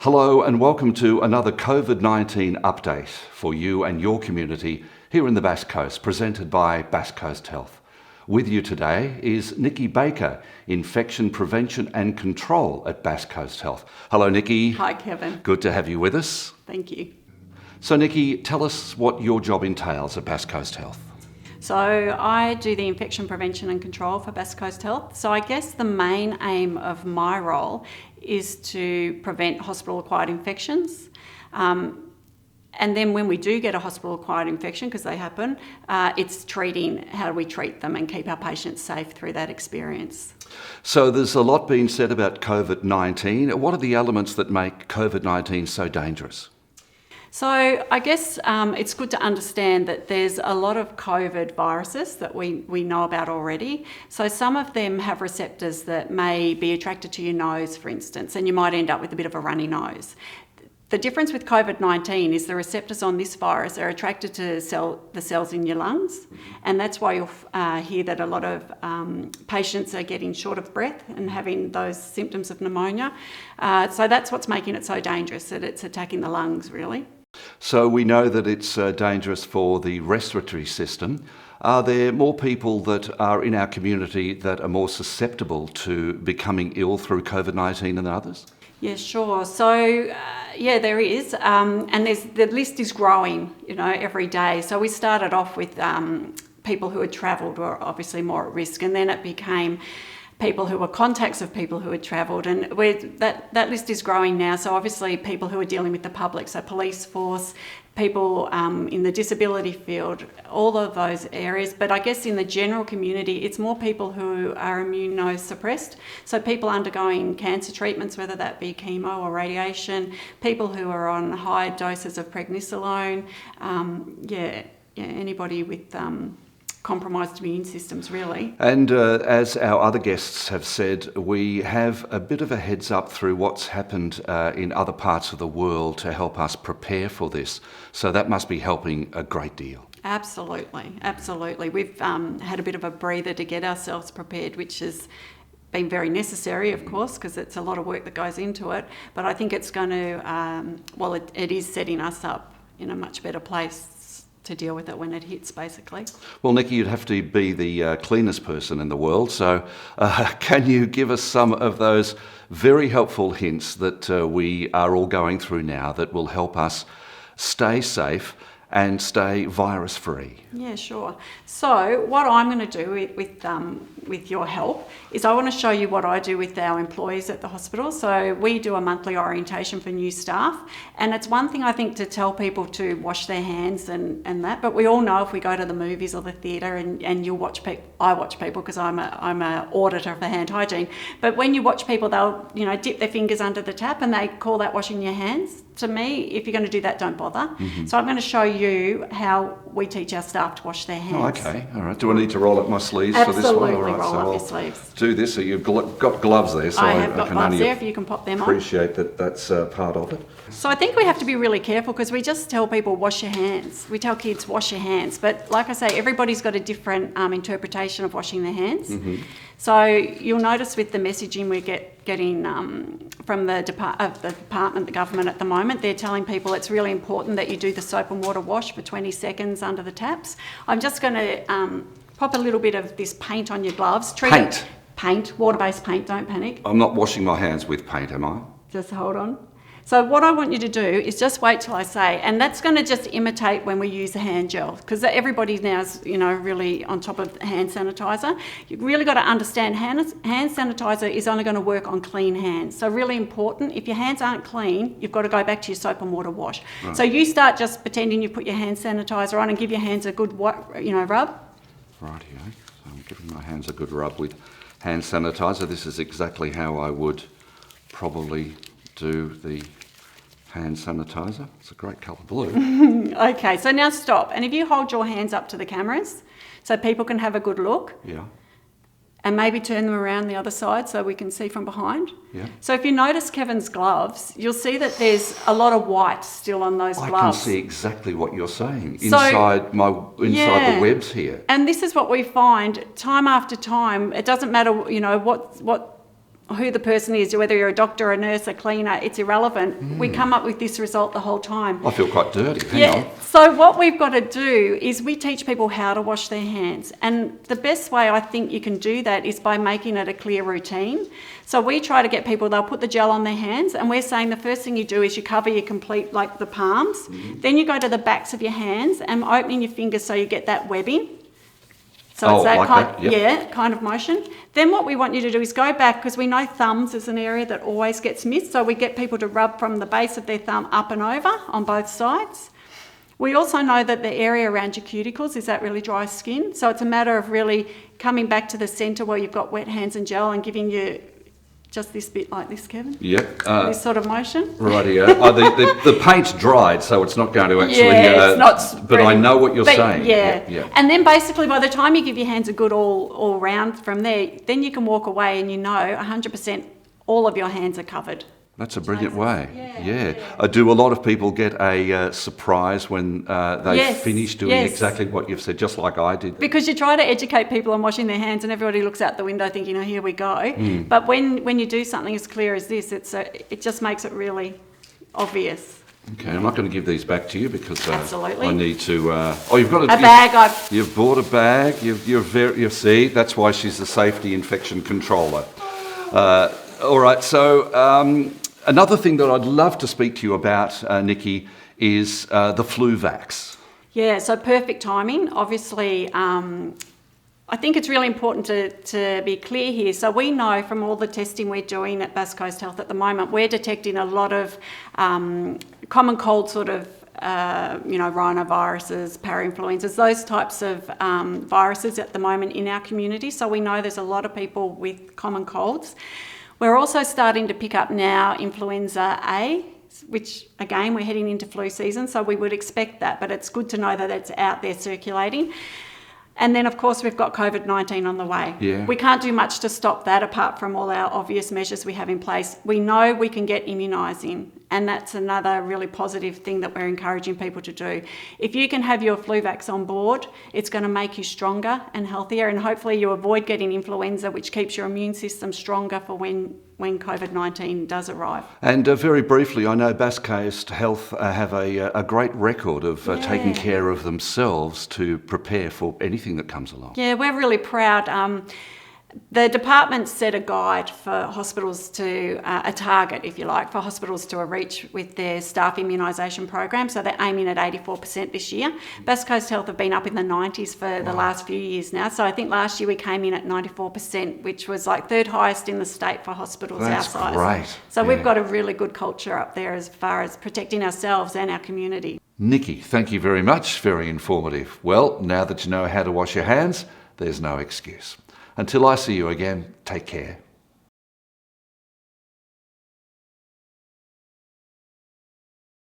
Hello and welcome to another COVID-19 update for you and your community here in the Basque Coast, presented by Basque Coast Health. With you today is Nicky Baker, Infection Prevention and Control at Basque Coast Health. Hello, Nicky. Hi, Kevin. Good to have you with us. Thank you. So, Nicky, tell us what your job entails at Basque Coast Health. So I do the infection prevention and control for Basque Coast Health. So I guess the main aim of my role is to prevent hospital-acquired infections. And then when we do get a hospital-acquired infection, because they happen, it's treating, how do we treat them and keep our patients safe through that experience. So there's a lot being said about COVID-19. What are the elements that make COVID-19 so dangerous? So I guess it's good to understand that there's a lot of COVID viruses that we know about already. So some of them have receptors that may be attracted to your nose, for instance, and you might end up with a bit of a runny nose. The difference with COVID-19 is the receptors on this virus are attracted to the cells in your lungs, and that's why you'll hear that a lot of patients are getting short of breath and having those symptoms of pneumonia. So that's what's making it so dangerous, that it's attacking the lungs, really. So we know that it's dangerous for the respiratory system. Are there more people that are in our community that are more susceptible to becoming ill through COVID-19 than others? Yeah, sure. So, there is, and the list is growing, every day. So we started off with people who had travelled were obviously more at risk, and then it became people who were contacts of people who had travelled, and that list is growing now. So obviously people who are dealing with the public, so police force, people in the disability field, all of those areas. But I guess in the general community, it's more people who are immunosuppressed. So people undergoing cancer treatments, whether that be chemo or radiation, people who are on high doses of prednisolone, anybody with compromised immune systems, really. And as our other guests have said, we have a bit of a heads up through what's happened in other parts of the world to help us prepare for this. So that must be helping a great deal. Absolutely. We've had a bit of a breather to get ourselves prepared, which has been very necessary, of course, because it's a lot of work that goes into it. But I think it's going to, it is setting us up in a much better place to deal with it when it hits, basically. Well, Nicky, you'd have to be the cleanest person in the world, so can you give us some of those very helpful hints that we are all going through now that will help us stay safe and stay virus-free? Yeah, sure. So what I'm going to do with your help is I want to show you what I do with our employees at the hospital. So we do a monthly orientation for new staff, and it's one thing I think to tell people to wash their hands and that, but we all know if we go to the movies or the theatre and you watch people, I watch people because I'm an auditor for hand hygiene, but when you watch people, they'll dip their fingers under the tap and they call that washing your hands. To me, if you're going to do that, don't bother. Mm-hmm. So I'm going to show you how we teach our staff to wash their hands. Oh, okay. All right. Do I need to roll up my sleeves Absolutely, for this one? All right, roll so up I'll your sleeves. Do this. So you've got gloves there. So I have got can gloves only there if you can pop them on. Appreciate that that's part of it. So I think we have to be really careful because we just tell people wash your hands. We tell kids wash your hands. But like I say, everybody's got a different interpretation of washing their hands. Mm-hmm. So you'll notice with the messaging we're getting from the department, the government at the moment, they're telling people it's really important that you do the soap and water wash for 20 seconds under the taps. I'm just going to pop a little bit of this paint on your gloves. Paint, water-based paint, don't panic. I'm not washing my hands with paint, am I? Just hold on. So what I want you to do is just wait till I say, and that's going to just imitate when we use the hand gel, because everybody now is, really on top of hand sanitizer. You've really got to understand hand sanitizer is only going to work on clean hands. So really important, if your hands aren't clean, you've got to go back to your soap and water wash. Right. So you start just pretending you put your hand sanitizer on and give your hands a good, rub. Rightio. So I'm giving my hands a good rub with hand sanitizer. This is exactly how I would probably do the hand sanitizer. It's a great colour blue. Okay, so now stop. And if you hold your hands up to the cameras so people can have a good look. Yeah. And maybe turn them around the other side so we can see from behind. Yeah. So if you notice Kevin's gloves, you'll see that there's a lot of white still on those gloves. I can see exactly what you're saying inside the webs here. And this is what we find time after time. It doesn't matter, what who the person is, whether you're a doctor, a nurse, a cleaner, it's irrelevant. We come up with this result the whole time. I feel quite dirty. Hang on. So what we've got to do is we teach people how to wash their hands. And the best way I think you can do that is by making it a clear routine. So we try to get people, they'll put the gel on their hands, and we're saying the first thing you do is you cover your complete, like the palms. Then you go to the backs of your hands and opening your fingers so you get that webbing. So it's that like kind, that, yep. kind of motion. Then what we want you to do is go back, because we know thumbs is an area that always gets missed. So we get people to rub from the base of their thumb up and over on both sides. We also know that the area around your cuticles is that really dry skin. So it's a matter of really coming back to the centre where you've got wet hands and gel and giving you just this bit like this, Kevin. Yep. This sort of motion. Rightio. The paint's dried, so it's not going to actually... it's not but I know what you're saying. Yeah. And then basically by the time you give your hands a good all round from there, then you can walk away and you know 100% all of your hands are covered. That's a brilliant way. Yeah. Do a lot of people get a surprise when they finish doing exactly what you've said, just like I did? Because you try to educate people on washing their hands and everybody looks out the window thinking, oh, here we go. But when you do something as clear as this, it just makes it really obvious. Okay, I'm not going to give these back to you because Absolutely. I need to... you've got a bag. You've bought a bag. You see, that's why she's the safety infection controller. All right, so... another thing that I'd love to speak to you about, Nicky, is the flu vax. Yeah, so perfect timing. Obviously, I think it's really important to be clear here. So we know from all the testing we're doing at Bass Coast Health at the moment, we're detecting a lot of common cold sort of rhinoviruses, parainfluenzas, those types of viruses at the moment in our community. So we know there's a lot of people with common colds. We're also starting to pick up now influenza A, which again, we're heading into flu season, so we would expect that, but it's good to know that it's out there circulating. And then, of course, we've got COVID-19 on the way. Yeah. We can't do much to stop that apart from all our obvious measures we have in place. We know we can get immunising, and that's another really positive thing that we're encouraging people to do. If you can have your flu vax on board, it's going to make you stronger and healthier, and hopefully you avoid getting influenza, which keeps your immune system stronger for when COVID-19 does arrive. And very briefly, I know Bass Coast Health have a great record of taking care of themselves to prepare for anything that comes along. Yeah, we're really proud. The department set a guide for hospitals to, a target, if you like, for hospitals to reach with their staff immunisation program. So they're aiming at 84% this year. Bass Coast Health have been up in the 90s for the last few years now. So I think last year we came in at 94%, which was like third highest in the state for hospitals our size. That's great. So we've got a really good culture up there as far as protecting ourselves and our community. Nicky, thank you very much. Very informative. Well, now that you know how to wash your hands, there's no excuse. Until I see you again, take care.